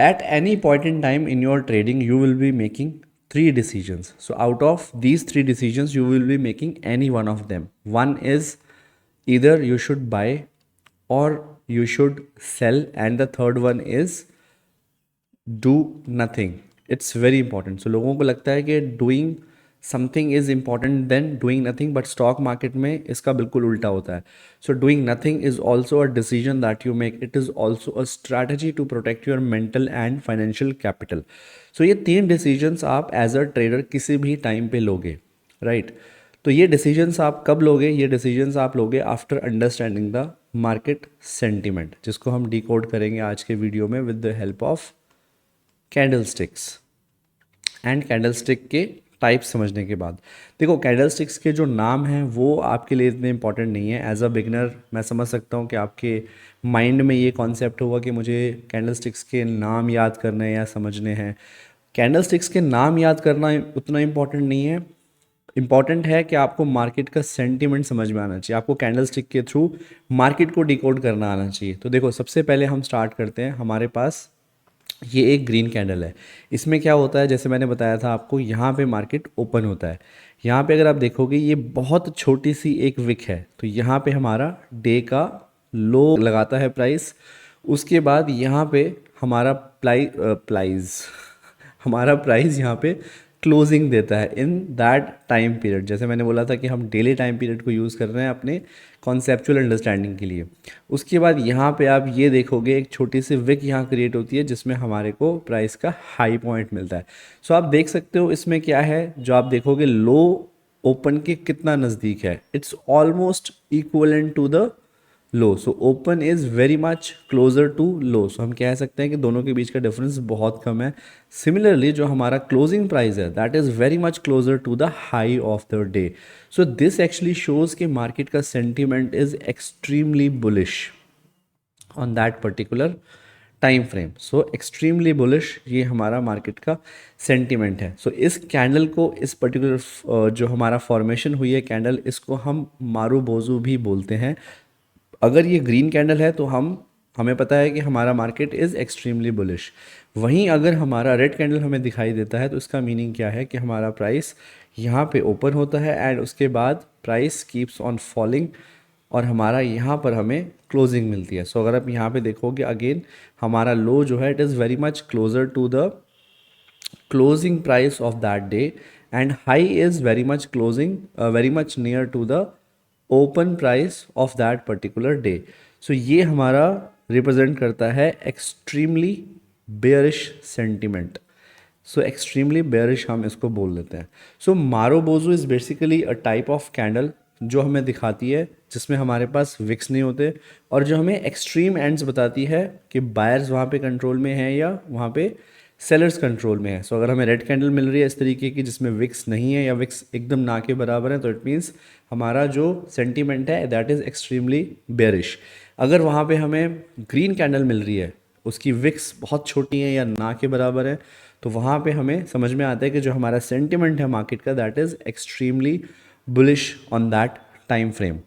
At any point in time in your trading, you will be making three decisions. So out of these three decisions, you will be making any one of them. One is either you should buy or you should sell, and the third one is do nothing. It's very important. So लोगों को लगता है कि doing something is important then doing nothing, but stock market में इसका बिल्कुल उल्टा होता है. So doing nothing is also a decision that you make. It is also a strategy to protect your mental and financial capital. So ये तीन decisions आप as a trader किसी भी टाइम पे लोगे, राइट. तो ये डिसीजंस आप कब लोगे? ये डिसीजंस आप लोगे after understanding the market sentiment, जिसको हम डिकोड करेंगे आज के वीडियो में with the help of candlesticks and candlestick के टाइप समझने के बाद. देखो, कैंडलस्टिक्स के जो नाम हैं वो आपके लिए इतने इंपॉर्टेंट नहीं है. एज अ बिगनर मैं समझ सकता हूँ कि आपके माइंड में ये कॉन्सेप्ट होगा कि मुझे कैंडलस्टिक्स के नाम याद करने हैं या समझने हैं. कैंडलस्टिक्स के नाम याद करना उतना इंपॉर्टेंट नहीं है. इंपॉर्टेंट है कि आपको मार्केट का सेंटीमेंट समझ में आना चाहिए. आपको कैंडलस्टिक के थ्रू मार्केट को डिकोड करना आना चाहिए. तो देखो, सबसे पहले हम स्टार्ट करते हैं. हमारे पास ये एक ग्रीन कैंडल है. इसमें क्या होता है, जैसे मैंने बताया था आपको, यहाँ पे मार्केट ओपन होता है. यहाँ पे अगर आप देखोगे ये बहुत छोटी सी एक विक है. तो यहाँ पे हमारा डे का लो लगाता है प्राइस. उसके बाद यहाँ पे हमारा प्राइस हमारा प्राइस यहाँ पे क्लोजिंग देता है इन दैट टाइम पीरियड. जैसे मैंने बोला था कि हम डेली टाइम पीरियड को यूज़ कर रहे हैं अपने कॉन्सेप्चुअल अंडरस्टैंडिंग के लिए. उसके बाद यहाँ पे आप ये देखोगे एक छोटी सी विक यहाँ क्रिएट होती है जिसमें हमारे को प्राइस का हाई पॉइंट मिलता है. सो आप देख सकते हो इसमें क्या है, जो आप देखोगे लो ओपन के कितना नज़दीक है. It's almost equivalent to the low. So open is very much closer to low. So हम कह सकते हैं कि दोनों के बीच का डिफरेंस बहुत कम है. सिमिलरली जो हमारा क्लोजिंग प्राइस है that is very much closer to the high of the day. So this actually shows कि मार्केट का sentiment is extremely bullish on that particular time frame. So extremely bullish ये हमारा market का sentiment है. सो इस candle को, इस particular जो हमारा फॉर्मेशन हुई है कैंडल, इसको हम मारूबोजू भी बोलते हैं. अगर ये ग्रीन कैंडल है तो हमें पता है कि हमारा मार्केट इज़ एक्सट्रीमली बुलिश. वहीं अगर हमारा रेड कैंडल हमें दिखाई देता है तो इसका मीनिंग क्या है कि हमारा प्राइस यहाँ पे ओपन होता है एंड उसके बाद प्राइस कीप्स ऑन फॉलिंग और हमारा यहाँ पर हमें क्लोजिंग मिलती है. सो अगर आप यहाँ पे देखोगे अगेन हमारा लो जो है it is very much closer to the closing price of that day and high is very much near to the open price of that particular day. So ये हमारा रिप्रेजेंट करता है extremely bearish sentiment. So extremely bearish हम इसको बोल देते हैं. So marubozu is basically a type of candle जो हमें दिखाती है जिसमें हमारे पास विक्स नहीं होते और जो हमें एक्सट्रीम एंड्स बताती है कि बायर्स वहाँ पे कंट्रोल में है या वहाँ पे सेलर्स कंट्रोल में है. सो अगर हमें रेड कैंडल मिल रही है इस तरीके की जिसमें विक्स नहीं है या विक्स एकदम ना के बराबर है तो इट मीन्स हमारा जो सेंटीमेंट है दैट इज़ एक्सट्रीमली बेयरिश. अगर वहाँ पे हमें ग्रीन कैंडल मिल रही है, उसकी विक्स बहुत छोटी है या ना के बराबर है, तो वहाँ पे हमें समझ में आता है कि जो हमारा सेंटीमेंट है मार्केट का that is extremely bullish on that time frame.